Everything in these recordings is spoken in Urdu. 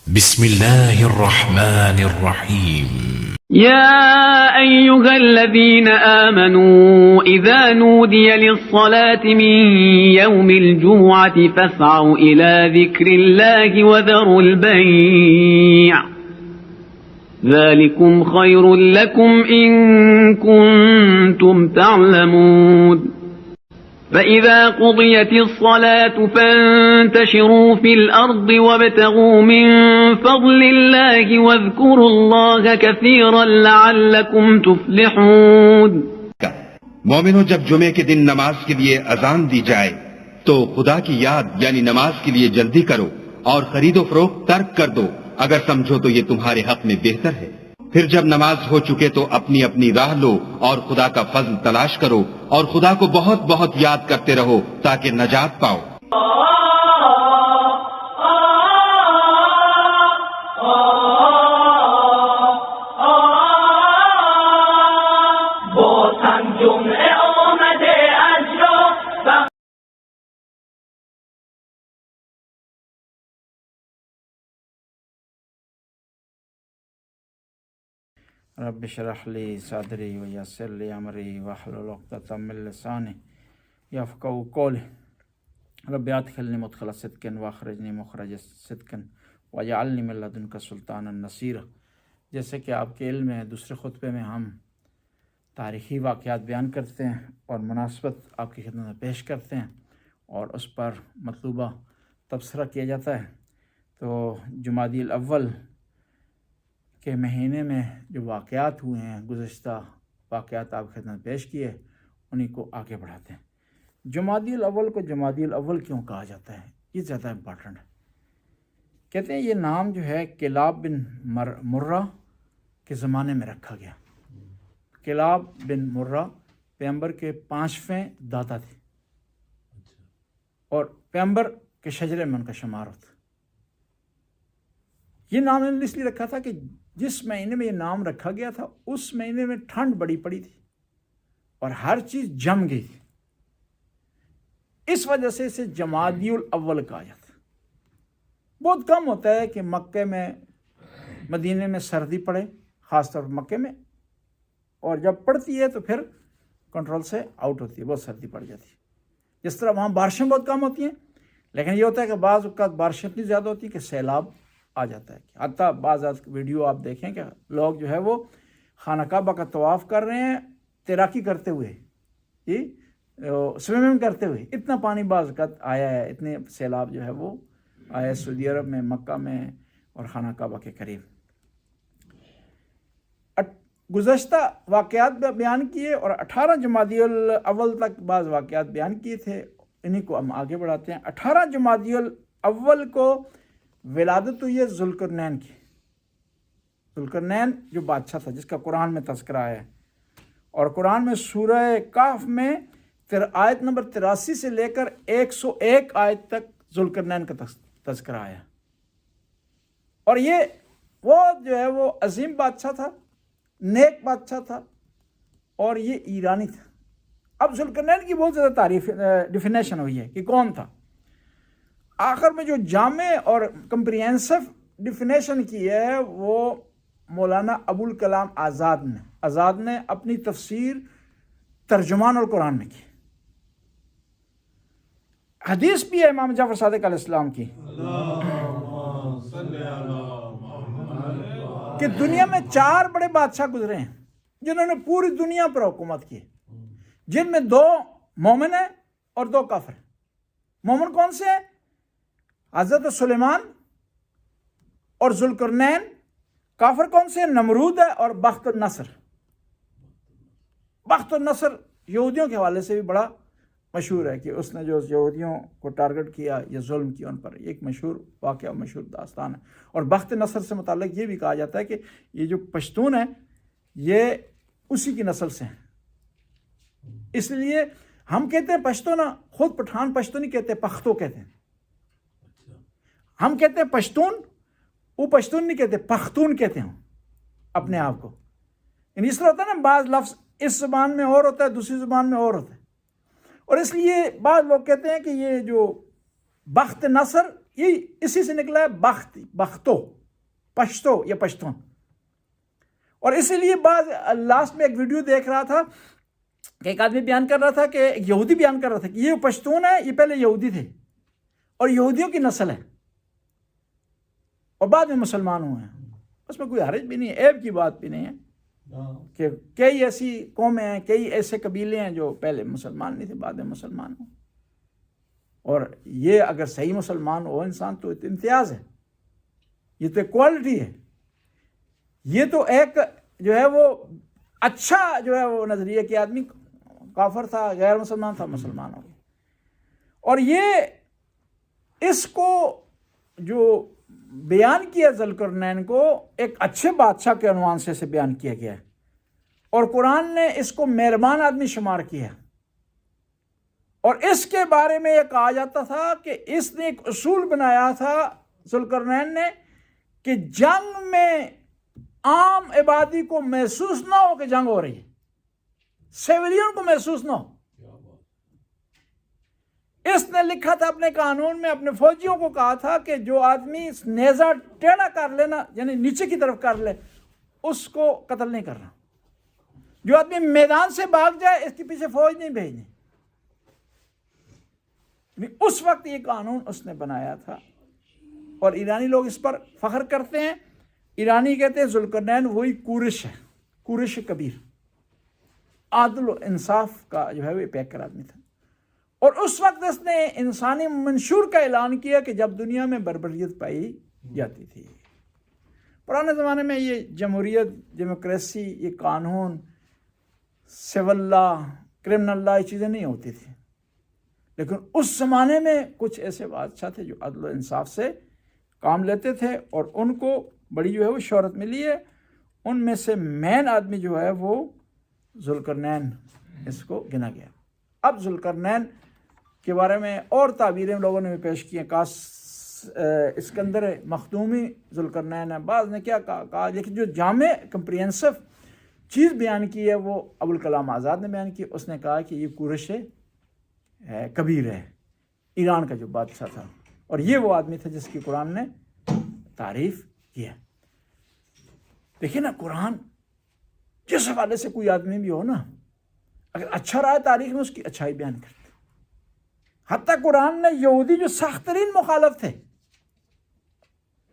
بسم الله الرحمن الرحيم. يا أيها الذين آمنوا إذا نودي للصلاة من يوم الجمعة فاسعوا إلى ذكر الله وذروا البيع ذلكم خير لكم إن كنتم تعلمون فإذا قضيت الصلاة فانتشروا في الأرض وابتغوا من فضل الله واذكروا الله كثيرا لعلكم تفلحون. مومنو، جب جمعے کے دن نماز کے لیے اذان دی جائے تو خدا کی یاد یعنی نماز کے لیے جلدی کرو اور خرید و فروخت ترک کر دو اگر سمجھو تو یہ تمہارے حق میں بہتر ہے. پھر جب نماز ہو چکے تو اپنی اپنی راہ لو اور خدا کا فضل تلاش کرو اور خدا کو بہت بہت یاد کرتے رہو تاکہ نجات پاؤ. رب اشرح لي صدري ويسر لي امري واحلل عقدة من لساني يفقهوا قولي. رب ادخلني مدخل صدق واخرجني مخرج صدق واجعلني من لدنك سلطانا نصيرا. جیسے کہ آپ کے علم میں دوسرے خطبے میں ہم تاریخی واقعات بیان کرتے ہیں اور مناسبت آپ کی خدمت میں پیش کرتے ہیں اور اس پر مطلوبہ تبصرہ کیا جاتا ہے. تو جمادی الاول کے مہینے میں جو واقعات ہوئے ہیں، گزشتہ واقعات آپ خدمت میں پیش کیے، انہی کو آگے بڑھاتے ہیں. جمادی الاول کو جمادی الاول کیوں کہا جاتا ہے، یہ زیادہ امپورٹنٹ ہے. کہتے ہیں یہ نام جو ہے کلاب بن مرہ کے زمانے میں رکھا گیا. کلاب بن مرہ پیغمبر کے 5ویں دادا تھے اور پیغمبر کے شجرے میں ان کا شمار ہوتا. یہ نام انہوں نے اس لیے رکھا تھا کہ جس مہینے میں یہ نام رکھا گیا تھا اس مہینے میں ٹھنڈ بڑی پڑی تھی اور ہر چیز جم گئی تھی. اس وجہ سے اسے جمادی الاول کہا جاتا. بہت کم ہوتا ہے کہ مکے میں مدینے میں سردی پڑے، خاص طور پر مکے میں، اور جب پڑتی ہے تو پھر کنٹرول سے آؤٹ ہوتی ہے، بہت سردی پڑ جاتی ہے. جس طرح وہاں بارشیں بہت کم ہوتی ہیں، لیکن یہ ہوتا ہے کہ بعض اوقات بارشیں اتنی زیادہ ہوتی ہیں کہ سیلاب آ جاتا ہے. حتیٰ بعض ویڈیو آپ دیکھیں کہ لوگ جو ہے وہ خانہ کعبہ کا طواف کر رہے ہیں تیراکی کرتے ہوئے، سوئمنگ کرتے ہوئے. اتنا پانی بعض اوقات آیا ہے، اتنے سیلاب جو ہے وہ آیا سعودی عرب میں، مکہ میں اور خانہ کعبہ کے قریب. گزشتہ واقعات بیان کیے اور 18 جمادی الاول تک بعض واقعات بیان کیے تھے، انہی کو ہم آگے بڑھاتے ہیں. 18 جمادی الاول کو ولادت ہوئی ہے ذوالقرنین کی. ذوالقرنین جو بادشاہ تھا جس کا قرآن میں تذکرہ ہے، اور قرآن میں سورہ کہف میں آیت نمبر 83 سے لے کر 101 آیت تک ذوالقرنین کا تذکرہ آیا. اور یہ وہ جو ہے وہ عظیم بادشاہ تھا، نیک بادشاہ تھا، اور یہ ایرانی تھا. اب ذوالقرنین کی بہت زیادہ تعریف ڈیفینیشن ہوئی ہے کہ کون تھا. آخر میں جو جامع اور کمپریہنسو ڈیفینیشن کی ہے وہ مولانا ابوالکلام آزاد نے اپنی تفسیر ترجمان القرآن میں کی. حدیث بھی ہے امام جعفر صادق علیہ السلام کی کہ دنیا میں 4 بڑے بادشاہ گزرے ہیں جنہوں نے پوری دنیا پر حکومت کی، جن میں 2 مومن ہیں اور 2 کافر ہیں. مومن کون سے ہیں؟ حضرت سلیمان اور ذوالقرنین. کافر کون سے ہیں؟ نمرود ہے اور بخت النصر. بخت النصر یہودیوں کے حوالے سے بھی بڑا مشہور ہے کہ اس نے جو یہودیوں کو ٹارگٹ کیا یا ظلم کیا ان پر، ایک مشہور واقعہ، مشہور داستان ہے. اور بخت نصر سے متعلق یہ بھی کہا جاتا ہے کہ یہ جو پشتون ہیں یہ اسی کی نسل سے ہیں. اس لیے ہم کہتے ہیں پشتون، خود پٹھان پشتون نہیں کہتے، پختو کہتے ہیں. ہم کہتے ہیں پشتون، وہ پشتون نہیں کہتے، پختون کہتے ہیں اپنے آپ کو. یعنی اس طرح ہوتا ہے نا، بعض لفظ اس زبان میں اور ہوتا ہے، دوسری زبان میں اور ہوتا ہے. اور اس لیے بعض لوگ کہتے ہیں کہ یہ جو بخت نصر یہ اسی سے نکلا ہے بخت، بختو، پشتو یا پشتون. اور اسی لیے بعض لاسٹ میں ایک ویڈیو دیکھ رہا تھا کہ ایک آدمی بیان کر رہا تھا کہ ایک یہودی بیان کر رہا تھا کہ یہ پشتون ہے، یہ پہلے یہودی تھے اور یہودیوں کی نسل ہے اور بعد میں مسلمان ہوئے ہیں. اس میں کوئی حرج بھی نہیں ہے، عیب کی بات بھی نہیں ہے کہ کئی ایسی قومیں ہیں، کئی ایسے قبیلے ہیں جو پہلے مسلمان نہیں تھے بعد میں مسلمان ہوں. اور یہ اگر صحیح مسلمان ہو انسان تو امتیاز ہے، یہ تو ایک کوالٹی ہے. یہ تو ایک جو ہے وہ اچھا جو ہے وہ نظریہ کہ آدمی کافر تھا، غیر مسلمان تھا، مسلمان ہو گیا. اور یہ اس کو جو بیان کیا ذوالقرنین کو ایک اچھے بادشاہ کے عنوان سے اسے بیان کیا گیا ہے، اور قرآن نے اس کو مہربان آدمی شمار کیا. اور اس کے بارے میں یہ کہا جاتا تھا کہ اس نے ایک اصول بنایا تھا ذوالقرنین نے کہ جنگ میں عام عبادی کو محسوس نہ ہو کہ جنگ ہو رہی ہے، سیویلین کو محسوس نہ ہو. اس نے لکھا تھا اپنے قانون میں، اپنے فوجیوں کو کہا تھا کہ جو آدمی نیزہ ٹیڑھا کر لینا یعنی نیچے کی طرف کر لے اس کو قتل نہیں کرنا. جو آدمی میدان سے بھاگ جائے اس کے پیچھے فوج نہیں بھیجنی. اس وقت یہ قانون اس نے بنایا تھا اور ایرانی لوگ اس پر فخر کرتے ہیں. ایرانی کہتے ہیں ذوالقرنین وہی کورش ہے، کورش کبیر، عدل و انصاف کا جو ہے وہ پیکر آدمی تھا. اور اس وقت اس نے انسانی منشور کا اعلان کیا کہ جب دنیا میں بربریت پائی جاتی تھی. پرانے زمانے میں یہ جمہوریت، ڈیموکریسی، یہ قانون، سول لا، کرمنل لا، یہ چیزیں نہیں ہوتی تھیں. لیکن اس زمانے میں کچھ ایسے بادشاہ تھے جو عدل و انصاف سے کام لیتے تھے اور ان کو بڑی جو ہے وہ شہرت ملی ہے. ان میں سے مین آدمی جو ہے وہ ذوالقرنین اس کو گنا گیا. اب ذوالقرنین کے بارے میں اور تعبیریں لوگوں نے بھی پیش کی ہیں. اسکندر مخدومی ذوالقرنین ہے، بعض نے کیا کہا، لیکن جو جامع کمپریہنسو چیز بیان کی ہے وہ ابوالکلام آزاد نے بیان کی. اس نے کہا کہ یہ کورش ہے، کبیر ہے، ایران کا جو بادشاہ تھا، اور یہ وہ آدمی تھا جس کی قرآن نے تعریف کی ہے. دیکھیں نا، قرآن جس حوالے سے کوئی آدمی بھی ہو نا، اگر اچھا رہا ہے تاریخ میں اس کی اچھائی بیان کرتے. حتیٰ قرآن نے یہودی جو سخت ترین مخالف تھے،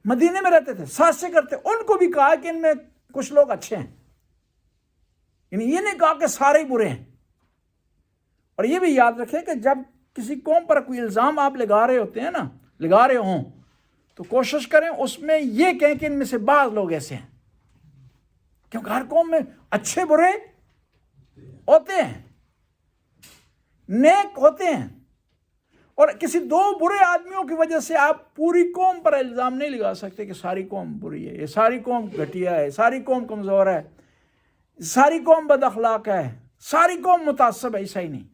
مدینے میں رہتے تھے، سازشیں کرتے، ان کو بھی کہا کہ ان میں کچھ لوگ اچھے ہیں. یعنی یہ نہیں کہا کہ سارے ہی برے ہیں. اور یہ بھی یاد رکھیں کہ جب کسی قوم پر کوئی الزام آپ لگا رہے ہوتے ہیں نا، لگا رہے ہوں، تو کوشش کریں اس میں یہ کہیں کہ ان میں سے بعض لوگ ایسے ہیں، کیونکہ ہر قوم میں اچھے برے ہوتے ہیں، نیک ہوتے ہیں. اور کسی دو برے آدمیوں کی وجہ سے آپ پوری قوم پر الزام نہیں لگا سکتے کہ ساری قوم بری ہے، یہ ساری قوم گھٹیا ہے، ساری قوم کمزور ہے، ساری قوم بد اخلاق ہے، ساری قوم متعصب ہے. ایسا ہی نہیں،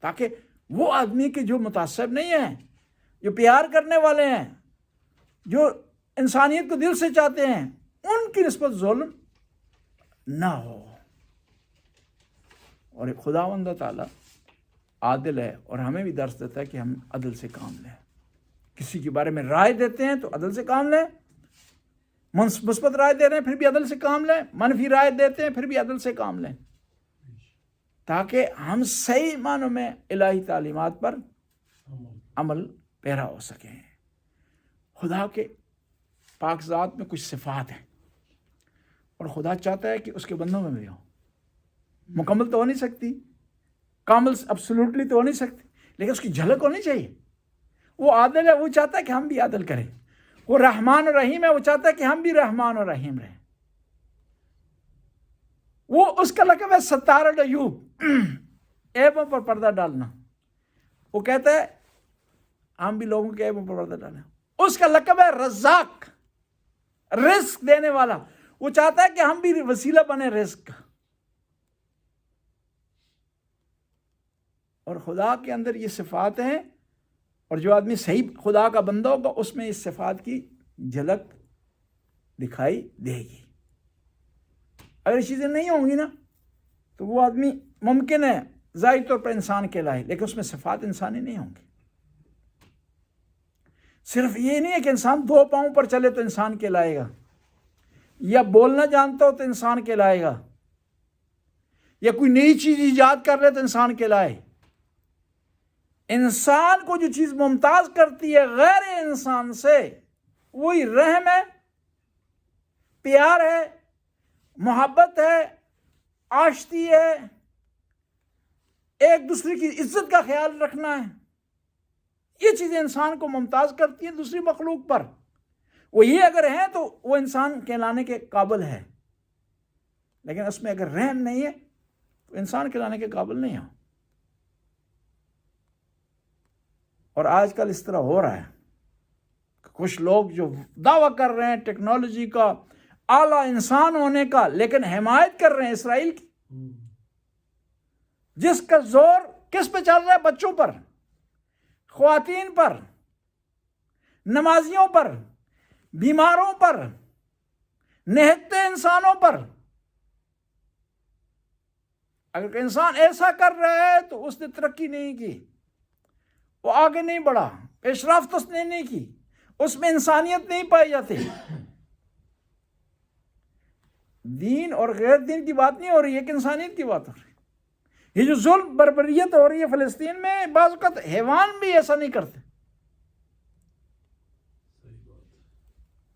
تاکہ وہ آدمی کے جو متعصب نہیں ہیں، جو پیار کرنے والے ہیں، جو انسانیت کو دل سے چاہتے ہیں، ان کی نسبت ظلم نہ ہو. اور ایک خداوند تعالیٰ عادل ہے اور ہمیں بھی درس دیتا ہے کہ ہم عدل سے کام لیں. کسی کے بارے میں رائے دیتے ہیں تو عدل سے کام لیں. مثبت رائے دے رہے ہیں پھر بھی عدل سے کام لیں، منفی رائے دیتے ہیں پھر بھی عدل سے کام لیں، تاکہ ہم صحیح معنوں میں الہی تعلیمات پر عمل پیرا ہو سکیں. خدا کے پاک ذات میں کچھ صفات ہیں اور خدا چاہتا ہے کہ اس کے بندوں میں بھی ہو. مکمل تو ہو نہیں سکتی، کامل ابسولوٹلی تو ہو نہیں سکتی، لیکن اس کی جھلک ہونی چاہیے. وہ عادل ہے، وہ چاہتا ہے کہ ہم بھی عادل کریں. وہ رحمان اور رحیم ہے، وہ چاہتا ہے کہ ہم بھی رحمان اور رحیم رہیں. وہ اس کا لقب ہے ستار العیوب، عیبوں پر پردہ ڈالنا. وہ کہتا ہے ہم بھی لوگوں کے عیبوں پر پردہ ڈالیں. اس کا لقب ہے رزاق، رزق دینے والا. وہ چاہتا ہے کہ ہم بھی وسیلہ بنے رزق کا. اور خدا کے اندر یہ صفات ہیں، اور جو آدمی صحیح خدا کا بندہ ہوگا اس میں اس صفات کی جھلک دکھائی دے گی. اگر یہ چیزیں نہیں ہوں گی نا تو وہ آدمی ممکن ہے ظاہری طور پر انسان کہلائے، لیکن اس میں صفات انسانی نہیں ہوں گی. صرف یہ نہیں ہے کہ انسان 2 پاؤں پر چلے تو انسان کہلائے گا، یا بولنا جانتا ہو تو انسان کہلائے گا، یا کوئی نئی چیز ایجاد کر لے تو انسان کہلائے۔ انسان کو جو چیز ممتاز کرتی ہے غیر انسان سے، وہی رحم ہے، پیار ہے، محبت ہے، آشتی ہے، ایک دوسرے کی عزت کا خیال رکھنا ہے۔ یہ چیزیں انسان کو ممتاز کرتی ہیں دوسری مخلوق پر۔ وہ یہ اگر ہیں تو وہ انسان کہلانے کے قابل ہے، لیکن اس میں اگر رحم نہیں ہے تو انسان کہلانے کے قابل نہیں ہے۔ اور آج کل اس طرح ہو رہا ہے کہ کچھ لوگ جو دعویٰ کر رہے ہیں ٹیکنالوجی کا، اعلیٰ انسان ہونے کا، لیکن حمایت کر رہے ہیں اسرائیل کی، جس کا زور کس پہ چل رہا ہے؟ بچوں پر، خواتین پر، نمازیوں پر، بیماروں پر، نہتے انسانوں پر۔ اگر انسان ایسا کر رہا ہے تو اس نے ترقی نہیں کی، وہ آگے نہیں بڑھا، پیش رفت اس نے نہیں کی، اس میں انسانیت نہیں پائی جاتی۔ دین اور غیر دین کی بات نہیں ہو رہی ہے کہ انسانیت کی بات ہو رہی ہے۔ یہ جو ظلم بربریت ہو رہی ہے فلسطین میں، بعض اوقات حیوان بھی ایسا نہیں کرتے۔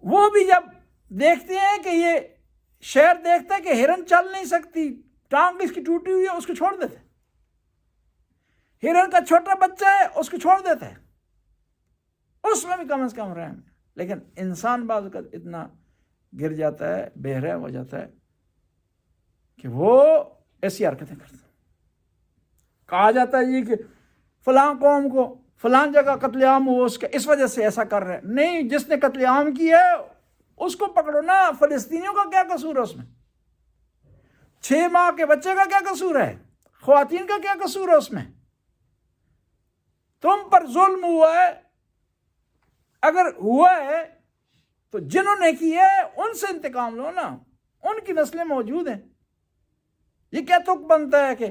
وہ بھی جب دیکھتے ہیں کہ یہ شہر دیکھتا ہے کہ ہرن چل نہیں سکتی، ٹانگ اس کی ٹوٹی ہوئی ہے، اس کو چھوڑ دیتے۔ ہرن کا چھوٹا بچہ ہے، اس کو چھوڑ دیتے ہیں، اس میں بھی کم از کم رحم۔ لیکن انسان بعض اوقات اتنا گر جاتا ہے، بے رحم ہو جاتا ہے کہ وہ ایسی حرکتیں کرتا ہے۔ کہا جاتا ہے یہ کہ فلاں قوم کو فلاں جگہ قتل عام ہو، اس وجہ سے ایسا کر رہے ہیں۔ نہیں، جس نے قتل عام کیا ہے اس کو پکڑو نا۔ فلسطینیوں کا کیا قصور ہے اس میں؟ 6 ماہ کے بچے کا کیا قصور ہے؟ خواتین کا کیا قصور ہے اس میں؟ تم پر ظلم ہوا ہے، اگر ہوا ہے تو جنہوں نے کیا ہے ان سے انتقام لو نا، ان کی نسلیں موجود ہیں۔ یہ کیا تک بنتا ہے کہ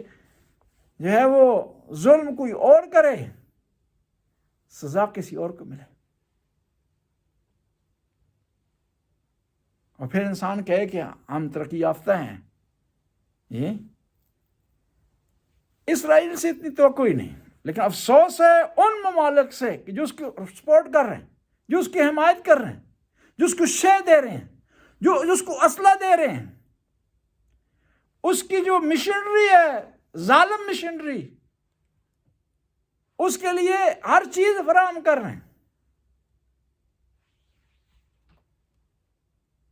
جو ہے وہ ظلم کوئی اور کرے، سزا کسی اور کو ملے، اور پھر انسان کہے کہ ہم ترقی یافتہ ہیں۔ یہ اسرائیل سے اتنی توقع ہی نہیں، لیکن افسوس ہے ان ممالک سے کہ جو اس کی سپورٹ کر رہے ہیں، جو اس کی حمایت کر رہے ہیں، جو اس کو شے دے رہے ہیں، جو اس کو اسلحہ دے رہے ہیں، اس کی جو مشنری ہے، ظالم مشنری، اس کے لیے ہر چیز فراہم کر رہے ہیں۔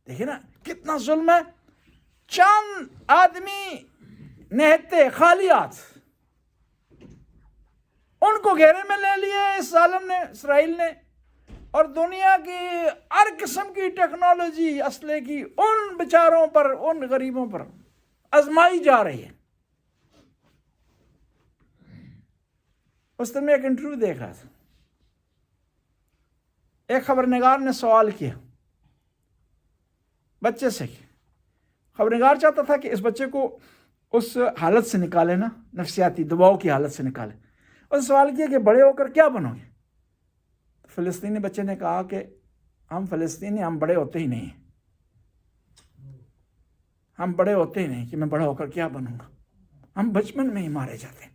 دیکھیں نا کتنا ظلم ہے۔ چند آدمی نہتے خالیات، ان کو گھیرے میں لے لیے اس ظالم نے، اسرائیل نے، اور دنیا کی ہر قسم کی ٹیکنالوجی اسلحے کی ان بیچاروں پر، ان غریبوں پر آزمائی جا رہی ہے۔ اس دن میں ایک انٹرویو دیکھ رہا تھا، ایک خبرنگار نے سوال کیا بچے سے، خبرنگار چاہتا تھا کہ اس بچے کو اس حالت سے نکالے نا، نفسیاتی دباؤ کی حالت سے نکالے۔ اس سوال کیا کہ بڑے ہو کر کیا بنو گے؟ فلسطینی بچے نے کہا کہ ہم فلسطینی، ہم بڑے ہوتے ہی نہیں ہیں، ہم بڑے ہوتے ہی نہیں کہ میں بڑا ہو کر کیا بنوں گا، ہم بچپن میں ہی مارے جاتے ہیں۔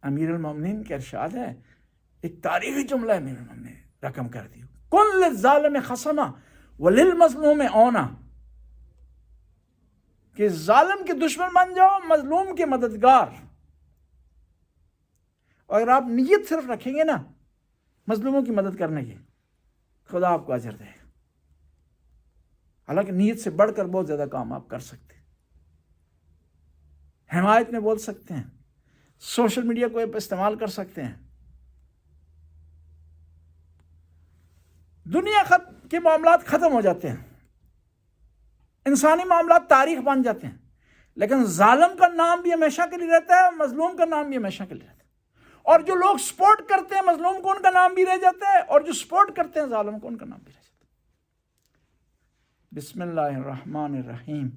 امیر المومنین کے ارشاد ہے، ایک تاریخی جملہ ہے، امیر المومنین نے رقم کر دی، کن للظالم خصما وللمظلوم اونا، کہ ظالم کے دشمن بن جاؤ، مظلوم کے مددگار۔ اور اگر آپ نیت صرف رکھیں گے نا مظلوموں کی مدد کرنے کی، خدا آپ کو اجر دے گا۔ حالانکہ نیت سے بڑھ کر بہت زیادہ کام آپ کر سکتے ہیں، حمایت میں بول سکتے ہیں، سوشل میڈیا کو استعمال کر سکتے ہیں۔ دنیا کے معاملات ختم ہو جاتے ہیں، انسانی معاملات تاریخ بن جاتے ہیں، لیکن ظالم کا نام بھی ہمیشہ کے لیے رہتا ہے، مظلوم کا نام بھی ہمیشہ کے لیے رہتا ہے۔ اور جو لوگ سپورٹ کرتے ہیں مظلوم کو، ان کا نام بھی رہ جاتا ہے، اور جو سپورٹ کرتے ہیں ظالم کو، ان کا نام بھی رہ جاتا ہے۔ بسم اللہ الرحمن الرحیم۔